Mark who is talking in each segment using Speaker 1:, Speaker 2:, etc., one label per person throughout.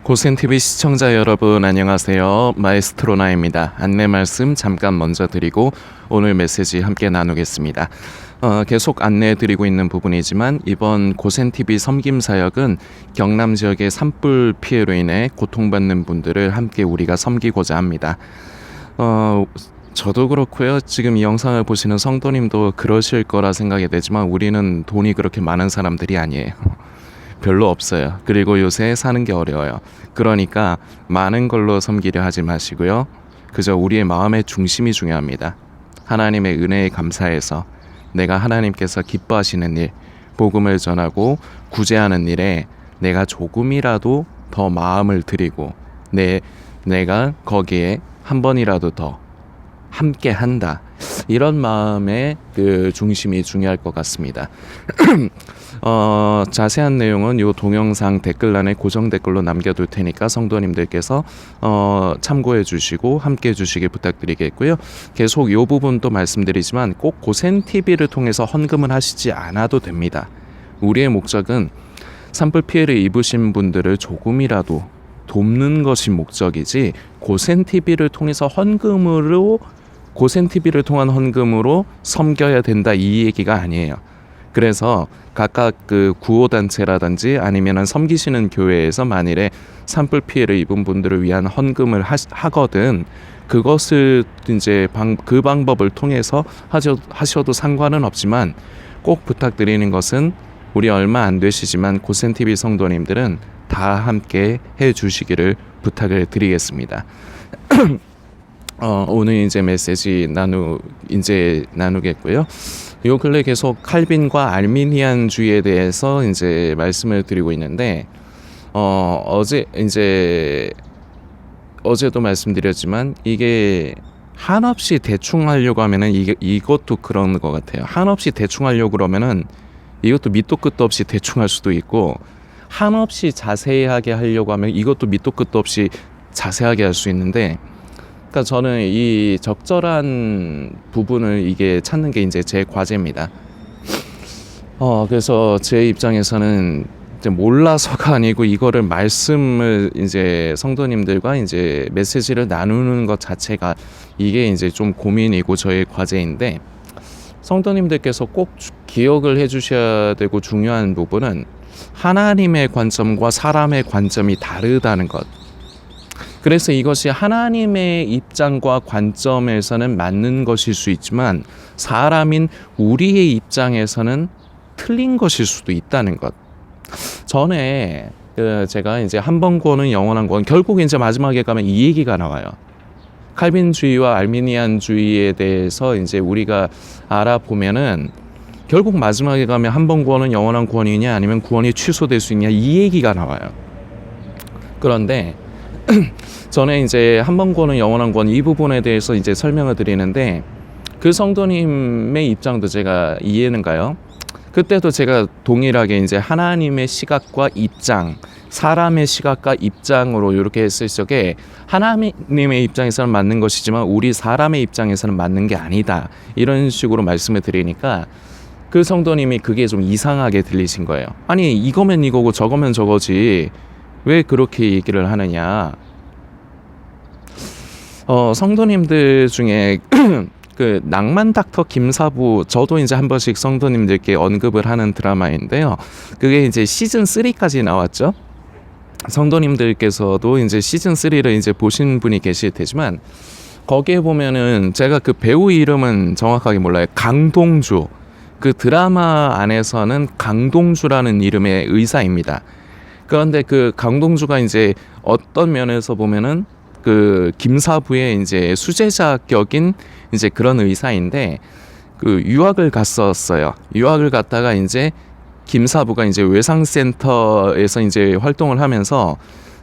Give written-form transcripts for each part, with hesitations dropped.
Speaker 1: 고센TV 시청자 여러분 안녕하세요. 마에스트로나입니다. 안내 말씀 잠깐 먼저 드리고 오늘 메시지 함께 나누겠습니다. 계속 안내해 드리고 있는 부분이지만 이번 고센TV 섬김 사역은 경남 지역의 산불 피해로 인해 고통받는 분들을 함께 우리가 섬기고자 합니다. 저도 그렇고요. 지금 이 영상을 보시는 성도님도 그러실 거라 생각이 되지만 우리는 돈이 그렇게 많은 사람들이 아니에요. 별로 없어요. 그리고 요새 사는 게 어려워요. 그러니까 많은 걸로 섬기려 하지 마시고요. 그저 우리의 마음의 중심이 중요합니다. 하나님의 은혜에 감사해서 내가 하나님께서 기뻐하시는 일, 복음을 전하고 구제하는 일에 내가 조금이라도 더 마음을 들이고 내가 거기에 한 번이라도 더 함께 한다. 이런 마음의 그 중심이 중요할 것 같습니다. 자세한 내용은 이 동영상 댓글란에 고정 댓글로 남겨둘 테니까 성도님들께서 참고해 주시고 함께 해 주시길 부탁드리겠고요. 계속 이 부분도 말씀드리지만 꼭 고센TV를 통해서 헌금을 하시지 않아도 됩니다. 우리의 목적은 산불 피해를 입으신 분들을 조금이라도 돕는 것이 목적이지 고센TV를 통해서 고센TV를 통한 헌금으로 섬겨야 된다 이 얘기가 아니에요. 그래서 각각 그 구호단체라든지 아니면 섬기시는 교회에서 만일에 산불 피해를 입은 분들을 위한 헌금을 하거든 그것을 이제 그 방법을 통해서 하셔도 상관은 없지만 꼭 부탁드리는 것은 우리 얼마 안 되시지만 고센TV 성도님들은 다 함께 해 주시기를 부탁을 드리겠습니다. 오늘 이제 메시지 나누겠고요. 요 근래 계속 칼빈과 알미니안주의에 대해서 이제 말씀을 드리고 있는데 어제도 말씀드렸지만 이게 한없이 대충 하려고 하면은 이것도 그런 것 같아요. 한없이 대충 하려고 그러면은 이것도 밑도 끝도 없이 대충 할 수도 있고 한없이 자세하게 하려고 하면 이것도 밑도 끝도 없이 자세하게 할 수 있는데 그러니까 저는 이 적절한 부분을 이게 찾는 게 이제 제 과제입니다. 그래서 제 입장에서는 이제 몰라서가 아니고 이거를 말씀을 이제 성도님들과 이제 메시지를 나누는 것 자체가 이게 이제 좀 고민이고 저의 과제인데 성도님들께서 꼭 기억을 해주셔야 되고 중요한 부분은 하나님의 관점과 사람의 관점이 다르다는 것. 그래서 이것이 하나님의 입장과 관점에서는 맞는 것일 수 있지만 사람인 우리의 입장에서는 틀린 것일 수도 있다는 것. 전에 제가 이제 한 번 구원은 영원한 구원 결국 이제 마지막에 가면 이 얘기가 나와요. 칼빈주의와 알미니안주의에 대해서 이제 우리가 알아보면은 결국 마지막에 가면 한 번 구원은 영원한 구원이냐 아니면 구원이 취소될 수 있냐 이 얘기가 나와요. 그런데 전에 이제 한 번 구원은 영원한 구원 이 부분에 대해서 이제 설명을 드리는데 그 성도님의 입장도 제가 이해는 가요. 그때도 제가 동일하게 이제 하나님의 시각과 입장, 사람의 시각과 입장으로 이렇게 했을 적에 하나님의 입장에서는 맞는 것이지만 우리 사람의 입장에서는 맞는 게 아니다. 이런 식으로 말씀을 드리니까 그 성도님이 그게 좀 이상하게 들리신 거예요. 아니 이거면 이거고 저거면 저거지 왜 그렇게 얘기를 하느냐. 성도님들 중에 그 낭만 닥터 김사부 저도 이제 한 번씩 성도님들께 언급을 하는 드라마인데요. 그게 이제 시즌 3까지 나왔죠. 성도님들께서도 이제 시즌 3를 이제 보신 분이 계실 테지만 거기에 보면은 제가 그 배우 이름은 정확하게 몰라요. 강동주. 그 드라마 안에서는 강동주라는 이름의 의사입니다. 그런데 그 강동주가 이제 어떤 면에서 보면은 그 김사부의 이제 수제자격인 이제 그런 의사인데 그 유학을 갔었어요. 유학을 갔다가 이제 김사부가 이제 외상센터에서 이제 활동을 하면서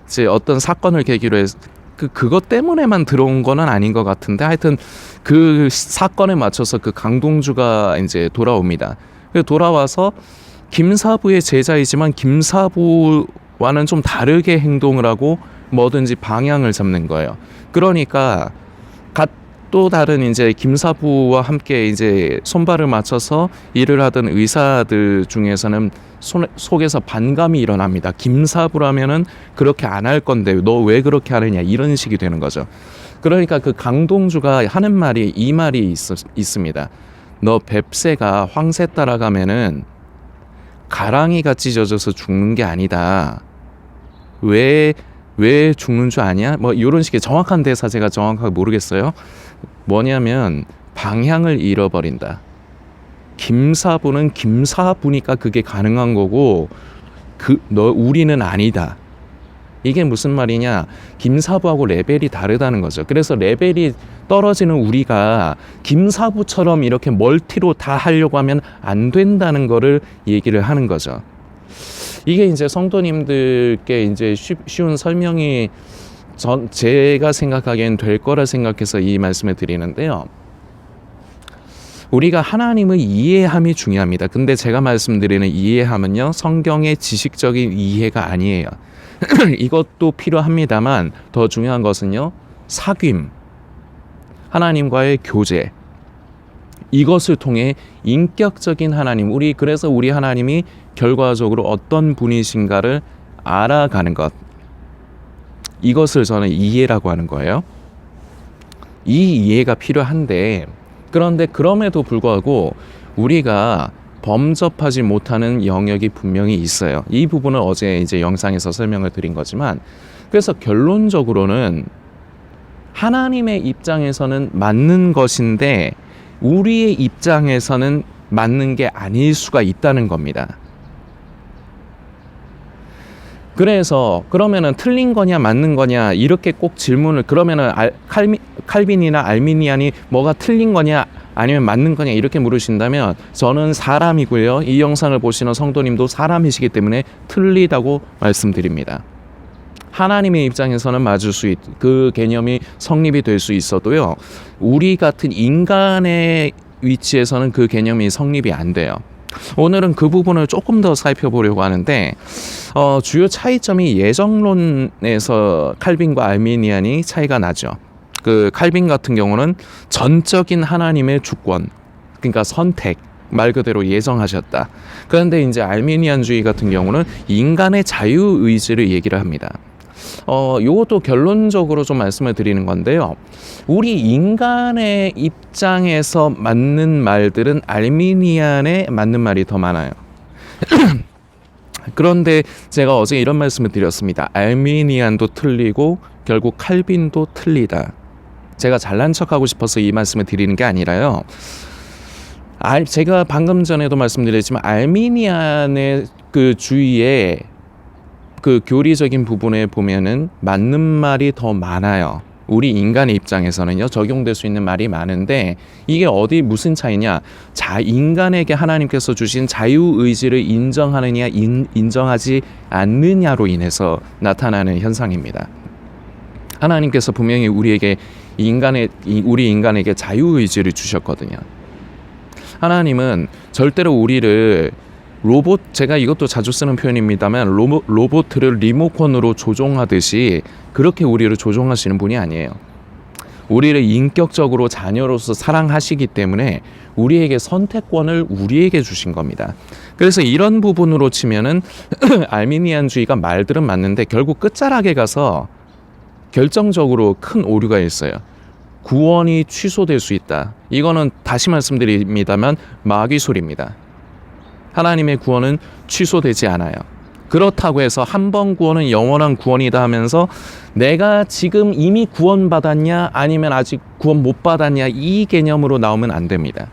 Speaker 1: 이제 어떤 사건을 계기로 해서 그것 때문에만 들어온 거는 아닌 것 같은데 하여튼 그 사건에 맞춰서 그 강동주가 이제 돌아옵니다. 돌아와서 김사부의 제자이지만 김사부와는 좀 다르게 행동을 하고 뭐든지 방향을 잡는 거예요. 그러니까 또 다른 이제 김사부와 함께 이제 손발을 맞춰서 일을 하던 의사들 중에서는 속에서 반감이 일어납니다. 김사부라면은 그렇게 안 할 건데 너 왜 그렇게 하느냐, 이런 식이 되는 거죠. 그러니까 그 강동주가 하는 말이 이 말이 있습니다. 너 뱁새가 황새 따라가면은 가랑이가 찢어져서 죽는 게 아니다. 왜 죽는 줄 아냐? 뭐 이런 식의 정확한 대사 제가 정확하게 모르겠어요. 뭐냐면 방향을 잃어버린다. 김사부는 김사부니까 그게 가능한 거고 우리는 아니다. 이게 무슨 말이냐? 김사부하고 레벨이 다르다는 거죠. 그래서 레벨이 떨어지는 우리가 김사부처럼 이렇게 멀티로 다 하려고 하면 안 된다는 거를 얘기를 하는 거죠. 이게 이제 성도님들께 이제 쉬운 설명이 제가 생각하기엔 될 거라 생각해서 이 말씀을 드리는데요. 우리가 하나님을 이해함이 중요합니다. 근데 제가 말씀드리는 이해함은요, 성경의 지식적인 이해가 아니에요. 이것도 필요합니다만 더 중요한 것은요, 사귐, 하나님과의 교제, 이것을 통해 인격적인 하나님, 그래서 우리 하나님이 결과적으로 어떤 분이신가를 알아가는 것, 이것을 저는 이해라고 하는 거예요. 이 이해가 필요한데, 그런데 그럼에도 불구하고 우리가 범접하지 못하는 영역이 분명히 있어요. 이 부분은 어제 이제 영상에서 설명을 드린 거지만, 그래서 결론적으로는 하나님의 입장에서는 맞는 것인데 우리의 입장에서는 맞는 게 아닐 수가 있다는 겁니다. 그래서 그러면은 틀린 거냐 맞는 거냐 이렇게 꼭 질문을, 그러면은 칼빈이나 알미니안이 뭐가 틀린 거냐 아니면 맞는 거냐 이렇게 물으신다면, 저는 사람이고요, 이 영상을 보시는 성도님도 사람이시기 때문에 틀리다고 말씀드립니다. 하나님의 입장에서는 맞을 그 개념이 성립이 될 수 있어도요, 우리 같은 인간의 위치에서는 그 개념이 성립이 안 돼요. 오늘은 그 부분을 조금 더 살펴보려고 하는데, 주요 차이점이 예정론에서 칼빈과 알미니안이 차이가 나죠. 그 칼빈 같은 경우는 전적인 하나님의 주권, 그러니까 선택, 말 그대로 예정하셨다. 그런데 이제 알미니안주의 같은 경우는 인간의 자유의지를 얘기를 합니다. 요것도 결론적으로 좀 말씀을 드리는 건데요. 우리 인간의 입장에서 맞는 말들은 알미니안에 맞는 말이 더 많아요. 그런데 제가 어제 이런 말씀을 드렸습니다. 알미니안도 틀리고 결국 칼빈도 틀리다. 제가 잘난 척하고 싶어서 이 말씀을 드리는 게 아니라요. 제가 방금 전에도 말씀드렸지만 알미니안의 그 주위에 그 교리적인 부분에 보면은 맞는 말이 더 많아요. 우리 인간의 입장에서는요, 적용될 수 있는 말이 많은데, 이게 무슨 차이냐? 인간에게 하나님께서 주신 자유의지를 인정하느냐 인정하지 않느냐로 인해서 나타나는 현상입니다. 하나님께서 분명히 우리 인간에게 자유의지를 주셨거든요. 하나님은 절대로 우리를 제가 이것도 자주 쓰는 표현입니다만, 로봇을 리모컨으로 조종하듯이 그렇게 우리를 조종하시는 분이 아니에요. 우리를 인격적으로 자녀로서 사랑하시기 때문에 우리에게 선택권을 우리에게 주신 겁니다. 그래서 이런 부분으로 치면은 알미니안주의가 말들은 맞는데 결국 끝자락에 가서 결정적으로 큰 오류가 있어요. 구원이 취소될 수 있다. 이거는 다시 말씀드립니다만 마귀술입니다. 하나님의 구원은 취소되지 않아요. 그렇다고 해서 한 번 구원은 영원한 구원이다 하면서 내가 지금 이미 구원받았냐 아니면 아직 구원 못 받았냐, 이 개념으로 나오면 안 됩니다.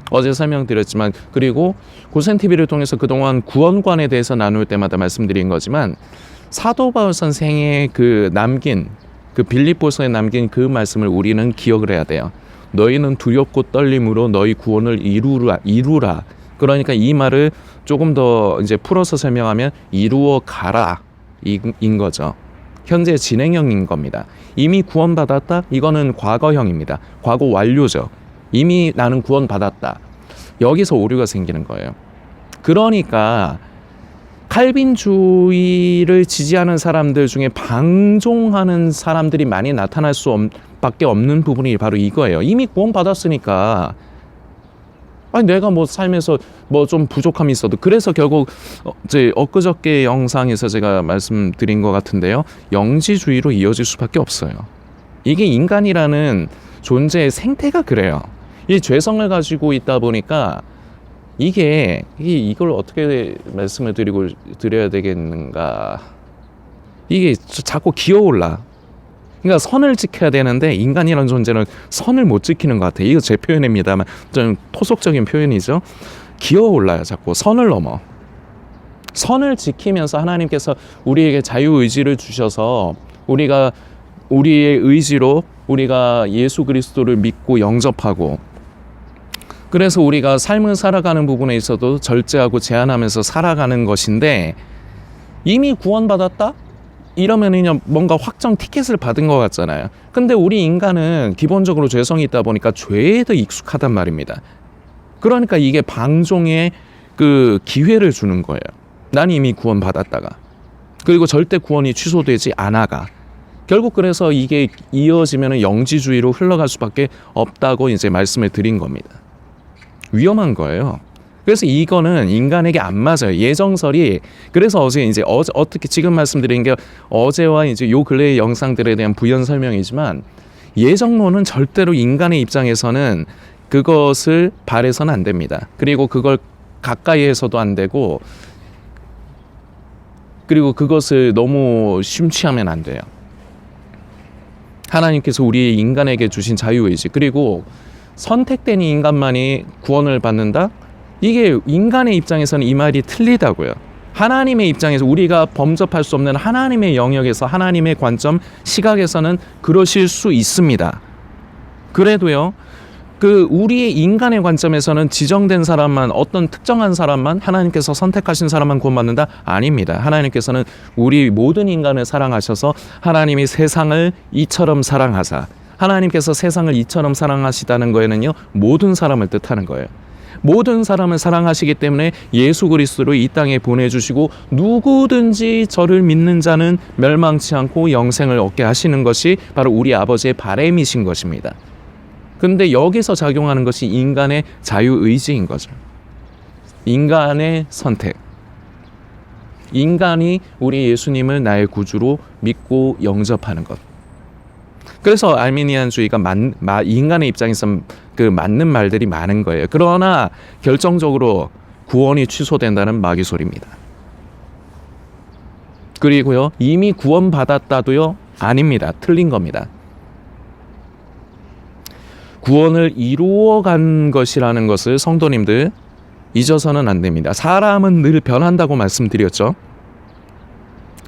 Speaker 1: 어제 설명드렸지만, 그리고 고센TV를 통해서 그동안 구원관에 대해서 나눌 때마다 말씀드린 거지만, 사도 바울 선생의 남긴 빌립보서에 남긴 그 말씀을 우리는 기억을 해야 돼요. 너희는 두렵고 떨림으로 너희 구원을 이루라. 그러니까 이 말을 조금 더 이제 풀어서 설명하면 이루어 가라 인 거죠. 현재 진행형인 겁니다. 이미 구원받았다? 이거는 과거형입니다. 과거 완료죠. 이미 나는 구원받았다. 여기서 오류가 생기는 거예요. 그러니까 칼빈주의를 지지하는 사람들 중에 방종하는 사람들이 많이 나타날 수 수밖에 없는 부분이 바로 이거예요. 이미 구원받았으니까 아니 내가 뭐 삶에서 뭐 좀 부족함이 있어도 그래서 결국 이제 엊그저께 영상에서 제가 말씀드린 것 같은데요. 영지주의로 이어질 수밖에 없어요. 이게 인간이라는 존재의 생태가 그래요. 이 죄성을 가지고 있다 보니까 이걸 어떻게 말씀을 드려야 되겠는가. 이게 자꾸 기어올라. 그러니까 선을 지켜야 되는데 인간이라는 존재는 선을 못 지키는 것 같아요. 이거 제 표현입니다만 좀 토속적인 표현이죠. 기어올라요. 자꾸 선을 넘어. 선을 지키면서 하나님께서 우리에게 자유의지를 주셔서 우리가 우리의 의지로 우리가 예수 그리스도를 믿고 영접하고 그래서 우리가 삶을 살아가는 부분에 있어도 절제하고 제한하면서 살아가는 것인데 이미 구원받았다? 이러면은 뭔가 확정 티켓을 받은 것 같잖아요. 근데 우리 인간은 기본적으로 죄성이 있다 보니까 죄에 더 익숙하단 말입니다. 그러니까 이게 방종의 그 기회를 주는 거예요. 난 이미 구원받았다가 그리고 절대 구원이 취소되지 않아가 결국 그래서 이게 이어지면은 영지주의로 흘러갈 수밖에 없다고 이제 말씀을 드린 겁니다. 위험한 거예요. 그래서 이거는 인간에게 안 맞아요. 예정설이 그래서 어제 어떻게 지금 말씀드린 게 어제와 이제 요 근래의 영상들에 대한 부연 설명이지만 예정론은 절대로 인간의 입장에서는 그것을 바래서는 안 됩니다. 그리고 그걸 가까이에서도 안 되고 그리고 그것을 너무 심취하면 안 돼요. 하나님께서 우리 인간에게 주신 자유의지 그리고 선택된 인간만이 구원을 받는다? 이게 인간의 입장에서는 이 말이 틀리다고요. 하나님의 입장에서 우리가 범접할 수 없는 하나님의 영역에서 하나님의 관점, 시각에서는 그러실 수 있습니다. 그래도요. 우리의 인간의 관점에서는 지정된 사람만 어떤 특정한 사람만 하나님께서 선택하신 사람만 구원받는다? 아닙니다. 하나님께서는 우리 모든 인간을 사랑하셔서 하나님이 세상을 이처럼 사랑하사 하나님께서 세상을 이처럼 사랑하시다는 거에는요. 모든 사람을 뜻하는 거예요. 모든 사람을 사랑하시기 때문에 예수 그리스도를 이 땅에 보내주시고 누구든지 저를 믿는 자는 멸망치 않고 영생을 얻게 하시는 것이 바로 우리 아버지의 바람이신 것입니다. 근데 여기서 작용하는 것이 인간의 자유의지인 거죠. 인간의 선택. 인간이 우리 예수님을 나의 구주로 믿고 영접하는 것. 그래서 알미니안주의가 인간의 입장에서 그 맞는 말들이 많은 거예요. 그러나 결정적으로 구원이 취소된다는 마귀 소리입니다. 그리고요, 이미 구원받았다도요, 아닙니다. 틀린 겁니다. 구원을 이루어간 것이라는 것을 성도님들 잊어서는 안 됩니다. 사람은 늘 변한다고 말씀드렸죠.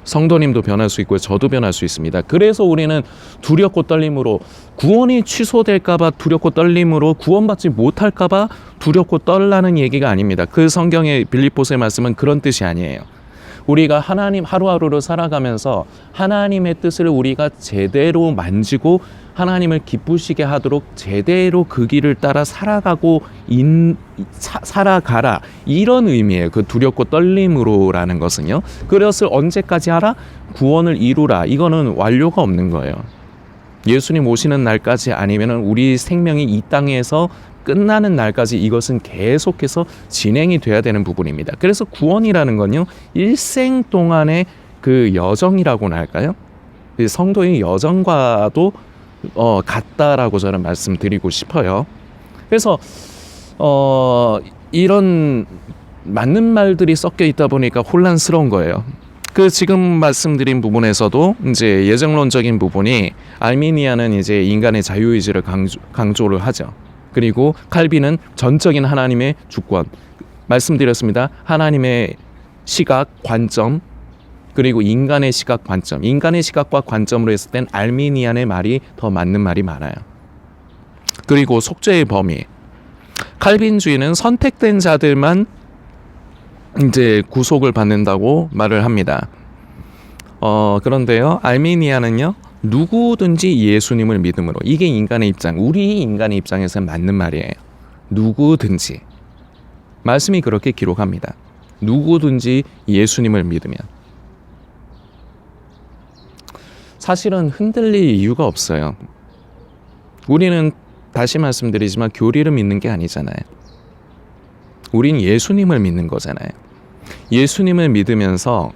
Speaker 1: 성도님도 변할 수 있고요. 저도 변할 수 있습니다. 그래서 우리는 두렵고 떨림으로 구원이 취소될까봐 두렵고 떨림으로 구원받지 못할까봐 두렵고 떨라는 얘기가 아닙니다. 그 성경의 빌립보서의 말씀은 그런 뜻이 아니에요. 우리가 하나님 하루하루를 살아가면서 하나님의 뜻을 우리가 제대로 만지고 하나님을 기쁘시게 하도록 제대로 그 길을 따라 살아가라 이런 의미예요. 그 두렵고 떨림으로라는 것은요. 그것을 언제까지 하라? 구원을 이루라. 이거는 완료가 없는 거예요. 예수님 오시는 날까지 아니면 우리 생명이 이 땅에서 끝나는 날까지 이것은 계속해서 진행이 돼야 되는 부분입니다. 그래서 구원이라는 건요, 일생 동안의 그 여정이라고나 할까요? 성도의 여정과도 같다라고 저는 말씀드리고 싶어요. 그래서 이런 맞는 말들이 섞여 있다 보니까 혼란스러운 거예요. 지금 말씀드린 부분에서도 이제 예정론적인 부분이 알미니아는 이제 인간의 자유의지를 강조를 하죠. 그리고 칼빈은 전적인 하나님의 주권, 말씀드렸습니다. 하나님의 시각, 관점, 그리고 인간의 시각, 관점, 인간의 시각과 관점으로 했을 땐 알미니안의 말이 더 맞는 말이 많아요. 그리고 속죄의 범위, 칼빈주의는 선택된 자들만 이제 구속을 받는다고 말을 합니다. 그런데요, 알미니아는요, 누구든지 예수님을 믿음으로, 이게 인간의 입장, 우리 인간의 입장에서는 맞는 말이에요. 누구든지. 말씀이 그렇게 기록합니다. 누구든지 예수님을 믿으면. 사실은 흔들릴 이유가 없어요. 우리는 다시 말씀드리지만 교리를 믿는 게 아니잖아요. 우린 예수님을 믿는 거잖아요. 예수님을 믿으면서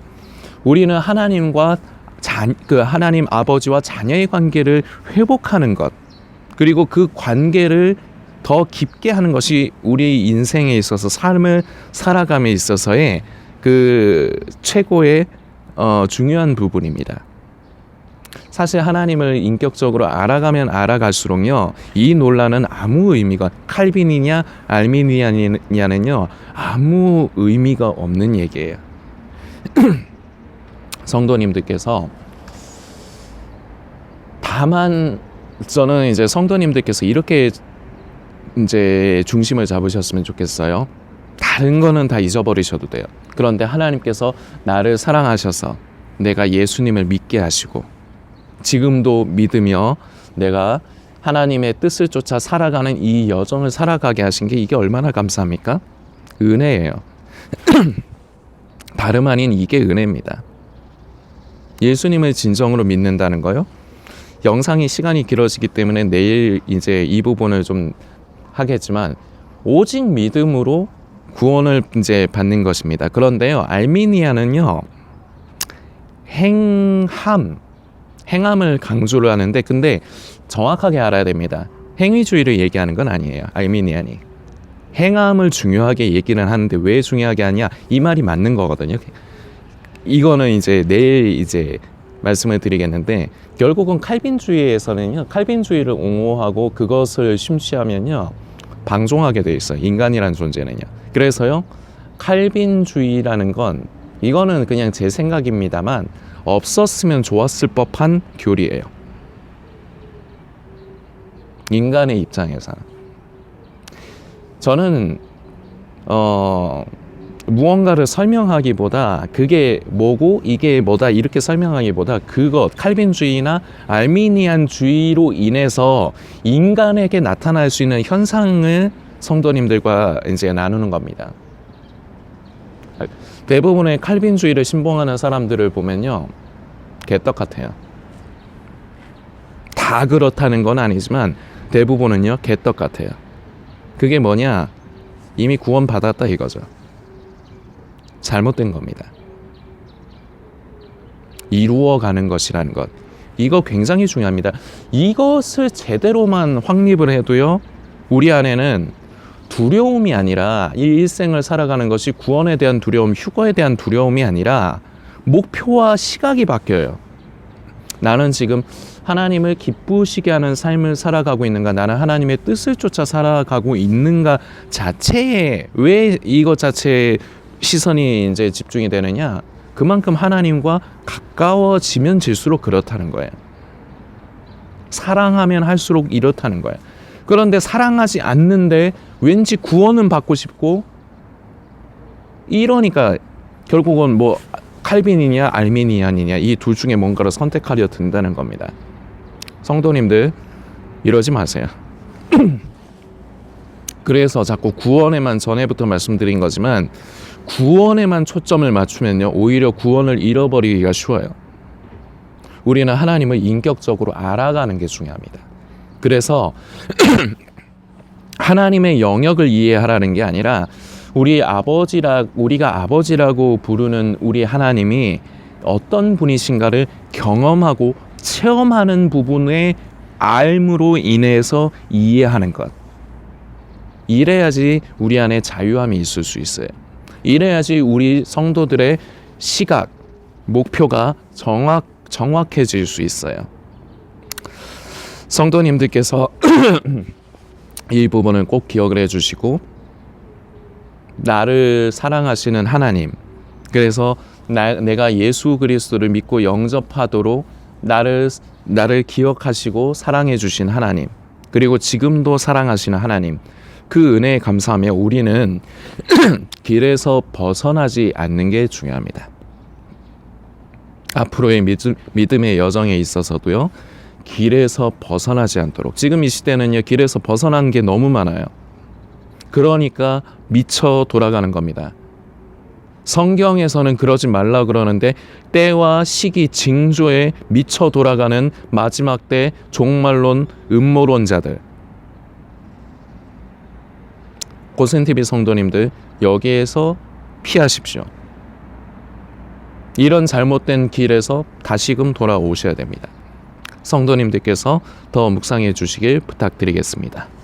Speaker 1: 우리는 하나님과 하나님 아버지와 자녀의 관계를 회복하는 것, 그리고 그 관계를 더 깊게 하는 것이 우리 인생에 있어서 삶을 살아감에 있어서의 그 최고의 중요한 부분입니다. 사실 하나님을 인격적으로 알아가면 알아갈수록요, 이 논란은 아무 의미가, 칼빈이냐 알미니아냐는요 아무 의미가 없는 얘기예요. 성도님들께서, 다만 저는 이제 성도님들께서 이렇게 이제 중심을 잡으셨으면 좋겠어요. 다른 거는 다 잊어버리셔도 돼요. 그런데 하나님께서 나를 사랑하셔서 내가 예수님을 믿게 하시고 지금도 믿으며 내가 하나님의 뜻을 쫓아 살아가는 이 여정을 살아가게 하신 게, 이게 얼마나 감사합니까? 은혜예요. 다름 아닌 이게 은혜입니다. 예수님을 진정으로 믿는다는 거요. 영상이 시간이 길어지기 때문에 내일 이제 이 부분을 좀 하겠지만, 오직 믿음으로 구원을 이제 받는 것입니다. 그런데요, 알미니아는요 행함을 강조를 하는데, 근데 정확하게 알아야 됩니다. 행위주의를 얘기하는 건 아니에요. 알미니안이 행함을 중요하게 얘기는 하는데 왜 중요하게 하냐, 이 말이 맞는 거거든요. 이거는 이제 내일 이제 말씀을 드리겠는데, 결국은 칼빈주의에서는요, 칼빈주의를 옹호하고 그것을 심취하면요 방종하게 돼 있어요. 인간이라는 존재는요. 그래서요, 칼빈주의라는 건, 이거는 그냥 제 생각입니다만, 없었으면 좋았을 법한 교리예요. 인간의 입장에서는. 저는 무언가를 설명하기보다, 그게 뭐고 이게 뭐다 이렇게 설명하기보다, 그것 칼빈주의나 알미니안주의로 인해서 인간에게 나타날 수 있는 현상을 성도님들과 이제 나누는 겁니다. 대부분의 칼빈주의를 신봉하는 사람들을 보면요, 개떡 같아요. 다 그렇다는 건 아니지만 대부분은요 개떡 같아요. 그게 뭐냐, 이미 구원 받았다 이거죠. 잘못된 겁니다. 이루어가는 것이라는 것, 이거 굉장히 중요합니다. 이것을 제대로만 확립을 해도요, 우리 안에는 두려움이 아니라, 이 일생을 살아가는 것이 구원에 대한 두려움, 휴거에 대한 두려움이 아니라 목표와 시각이 바뀌어요. 나는 지금 하나님을 기쁘시게 하는 삶을 살아가고 있는가, 나는 하나님의 뜻을 쫓아 살아가고 있는가 자체에, 왜 이것 자체에 시선이 이제 집중이 되느냐, 그만큼 하나님과 가까워지면 질수록 그렇다는 거예요. 사랑하면 할수록 이렇다는 거예요. 그런데 사랑하지 않는데 왠지 구원은 받고 싶고, 이러니까 결국은 뭐 칼빈이냐 알미니안이냐, 이 둘 중에 뭔가를 선택하려 든다는 겁니다. 성도님들, 이러지 마세요. 그래서 자꾸 구원에만, 전에부터 말씀드린 거지만 구원에만 초점을 맞추면요, 오히려 구원을 잃어버리기가 쉬워요. 우리는 하나님을 인격적으로 알아가는 게 중요합니다. 그래서 하나님의 영역을 이해하라는 게 아니라, 우리가 아버지라고 부르는 우리 하나님이 어떤 분이신가를 경험하고 체험하는 부분의 알므로 인해서 이해하는 것. 이래야지 우리 안에 자유함이 있을 수 있어요. 이래야지 우리 성도들의 시각, 목표가 정확해질 수 있어요. 성도님들께서 이 부분을 꼭 기억을 해주시고, 나를 사랑하시는 하나님, 그래서 내가 예수 그리스도를 믿고 영접하도록 나를 기억하시고 사랑해 주신 하나님, 그리고 지금도 사랑하시는 하나님, 그 은혜에 감사하며 우리는 길에서 벗어나지 않는 게 중요합니다. 앞으로의 믿음의 여정에 있어서도요, 길에서 벗어나지 않도록. 지금 이 시대는요, 길에서 벗어난 게 너무 많아요. 그러니까 미쳐 돌아가는 겁니다. 성경에서는 그러지 말라 그러는데 때와 시기 징조에 미쳐 돌아가는 마지막 때 종말론 음모론자들, 고센TV 성도님들, 여기에서 피하십시오. 이런 잘못된 길에서 다시금 돌아오셔야 됩니다. 성도님들께서 더 묵상해 주시길 부탁드리겠습니다.